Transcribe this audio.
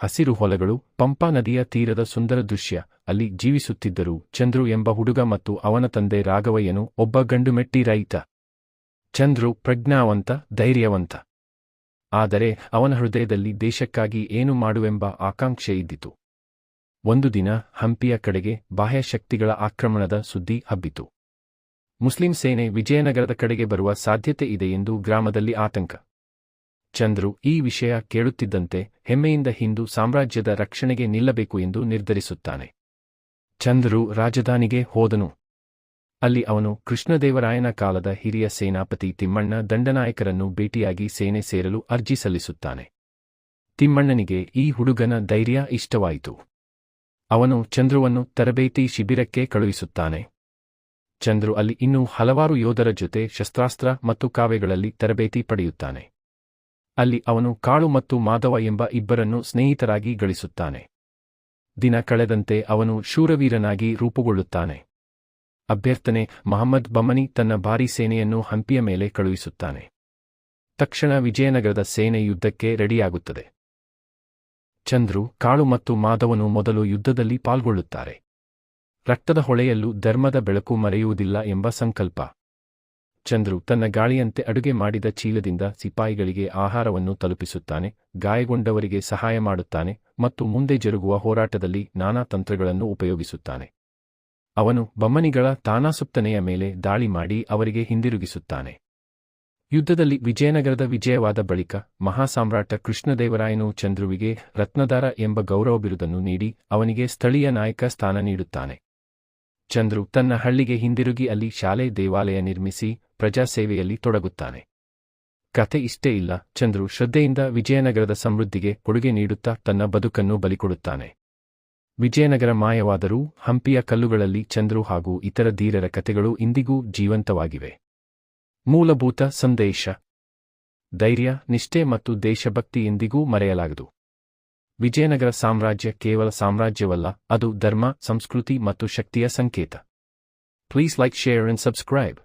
ಹಸಿರು ಹೊಲಗಳು, ಪಂಪಾ ನದಿಯ ತೀರದ ಸುಂದರ ದೃಶ್ಯ. ಅಲ್ಲಿ ಜೀವಿಸುತ್ತಿದ್ದರು ಚಂದ್ರು ಎಂಬ ಹುಡುಗ ಮತ್ತು ಅವನ ತಂದೆ ರಾಘವಯ್ಯನು ಒಬ್ಬ ಗಂಡುಮೆಟ್ಟಿ ರೈತ. ಚಂದ್ರು ಪ್ರಜ್ಞಾವಂತ, ಧೈರ್ಯವಂತ. ಆದರೆ ಅವನ ಹೃದಯದಲ್ಲಿ ದೇಶಕ್ಕಾಗಿ ಏನು ಮಾಡುವೆಂಬ ಆಕಾಂಕ್ಷೆ ಇದ್ದಿತು. ಒಂದು ದಿನ ಹಂಪಿಯ ಕಡೆಗೆ ಬಾಹ್ಯ ಶಕ್ತಿಗಳ ಆಕ್ರಮಣದ ಸುದ್ದಿ ಹಬ್ಬಿತು. ಮುಸ್ಲಿಂ ಸೇನೆ ವಿಜಯನಗರದ ಕಡೆಗೆ ಬರುವ ಸಾಧ್ಯತೆ ಇದೆ ಎಂದು ಗ್ರಾಮದಲ್ಲಿ ಆತಂಕ. ಚಂದ್ರು ಈ ವಿಷಯ ಕೇಳುತ್ತಿದ್ದಂತೆ ಹೆಮ್ಮೆಯಿಂದ ಹಿಂದೂ ಸಾಮ್ರಾಜ್ಯದ ರಕ್ಷಣೆಗೆ ನಿಲ್ಲಬೇಕು ಎಂದು ನಿರ್ಧರಿಸುತ್ತಾನೆ. ಚಂದ್ರು ರಾಜಧಾನಿಗೆ ಹೋದನು. ಅಲ್ಲಿ ಅವನು ಕೃಷ್ಣದೇವರಾಯನ ಕಾಲದ ಹಿರಿಯ ಸೇನಾಪತಿ ತಿಮ್ಮಣ್ಣ ದಂಡನಾಯಕರನ್ನು ಭೇಟಿಯಾಗಿ ಸೇನೆ ಸೇರಲು ಅರ್ಜಿ ಸಲ್ಲಿಸುತ್ತಾನೆ. ತಿಮ್ಮಣ್ಣನಿಗೆ ಈ ಹುಡುಗನ ಧೈರ್ಯ ಇಷ್ಟವಾಯಿತು. ಅವನು ಚಂದ್ರುವನ್ನು ತರಬೇತಿ ಶಿಬಿರಕ್ಕೆ ಕಳುಹಿಸುತ್ತಾನೆ. ಚಂದ್ರು ಅಲ್ಲಿ ಇನ್ನೂ ಹಲವಾರು ಯೋಧರ ಜೊತೆ ಶಸ್ತ್ರಾಸ್ತ್ರ ಮತ್ತು ಕಾವ್ಯಗಳಲ್ಲಿ ತರಬೇತಿ ಪಡೆಯುತ್ತಾನೆ. ಅಲ್ಲಿ ಅವನು ಕಾಳು ಮತ್ತು ಮಾಧವ ಎಂಬ ಇಬ್ಬರನ್ನು ಸ್ನೇಹಿತರಾಗಿ ಗಳಿಸುತ್ತಾನೆ. ದಿನ ಕಳೆದಂತೆ ಅವನು ಶೂರವೀರನಾಗಿ ರೂಪುಗೊಳ್ಳುತ್ತಾನೆ. ಅಭ್ಯರ್ಥನೆ ಮಹಮ್ಮದ್ ಬಮನಿ ತನ್ನ ಭಾರೀ ಸೇನೆಯನ್ನು ಹಂಪಿಯ ಮೇಲೆ ಕಳುಹಿಸುತ್ತಾನೆ. ತಕ್ಷಣ ವಿಜಯನಗರದ ಸೇನೆ ಯುದ್ಧಕ್ಕೆ ರೆಡಿಯಾಗುತ್ತದೆ. ಚಂದ್ರು, ಕಾಳು ಮತ್ತು ಮಾಧವನು ಮೊದಲು ಯುದ್ಧದಲ್ಲಿ ಪಾಲ್ಗೊಳ್ಳುತ್ತಾರೆ. ರಕ್ತದ ಹೊಳೆಯಲ್ಲೂ ಧರ್ಮದ ಬೆಳಕು ಮರೆಯುವುದಿಲ್ಲ ಎಂಬ ಸಂಕಲ್ಪ. ಚಂದ್ರು ತನ್ನ ಗಾಳಿಯಂತೆ ಅಡುಗೆ ಮಾಡಿದ ಚೀಲದಿಂದ ಸಿಪಾಯಿಗಳಿಗೆ ಆಹಾರವನ್ನು ತಲುಪಿಸುತ್ತಾನೆ, ಗಾಯಗೊಂಡವರಿಗೆ ಸಹಾಯ ಮಾಡುತ್ತಾನೆ ಮತ್ತು ಮುಂದೆ ಜರುಗುವ ಹೋರಾಟದಲ್ಲಿ ನಾನಾ ತಂತ್ರಗಳನ್ನು ಉಪಯೋಗಿಸುತ್ತಾನೆ. ಅವನು ಬಮ್ಮನಿಗಳ ತಾನಾಸುಪ್ತನೆಯ ಮೇಲೆ ದಾಳಿ ಮಾಡಿ ಅವರಿಗೆ ಹಿಂದಿರುಗಿಸುತ್ತಾನೆ. ಯುದ್ಧದಲ್ಲಿ ವಿಜಯನಗರದ ವಿಜಯವಾದ ಬಳಿಕ ಮಹಾಸಾಮ್ರಾಟ ಕೃಷ್ಣದೇವರಾಯನು ಚಂದ್ರುವಿಗೆ ರತ್ನಧಾರ ಎಂಬ ಗೌರವ ಬಿರುದನ್ನು ನೀಡಿ ಅವನಿಗೆ ಸ್ಥಳೀಯ ನಾಯಕ ಸ್ಥಾನ ನೀಡುತ್ತಾನೆ. ಚಂದ್ರು ತನ್ನ ಹಳ್ಳಿಗೆ ಹಿಂದಿರುಗಿ ಅಲ್ಲಿ ಶಾಲೆ ದೇವಾಲಯ ನಿರ್ಮಿಸಿ ಪ್ರಜಾಸೇವೆಯಲ್ಲಿ ತೊಡಗುತ್ತಾನೆ. ಕಥೆ ಇಷ್ಟೇ ಇಲ್ಲ, ಚಂದ್ರು ಶ್ರದ್ಧೆಯಿಂದ ವಿಜಯನಗರದ ಸಮೃದ್ಧಿಗೆ ಕೊಡುಗೆ ನೀಡುತ್ತಾ ತನ್ನ ಬದುಕನ್ನು ಬಲಿಕೊಡುತ್ತಾನೆ. ವಿಜಯನಗರ ಮಾಯವಾದರೂ ಹಂಪಿಯ ಕಲ್ಲುಗಳಲ್ಲಿ ಚಂದ್ರು ಹಾಗೂ ಇತರ ಧೀರರ ಕಥೆಗಳು ಇಂದಿಗೂ ಜೀವಂತವಾಗಿವೆ. ಮೂಲಭೂತ ಸಂದೇಶ: ಧೈರ್ಯ, ನಿಷ್ಠೆ ಮತ್ತು ದೇಶಭಕ್ತಿ ಎಂದಿಗೂ ಮರೆಯಲಾಗದು. ವಿಜಯನಗರ ಸಾಮ್ರಾಜ್ಯ ಕೇವಲ ಸಾಮ್ರಾಜ್ಯವಲ್ಲ, ಅದು ಧರ್ಮ, ಸಂಸ್ಕೃತಿ ಮತ್ತು ಶಕ್ತಿಯ ಸಂಕೇತ. Please like, share and subscribe.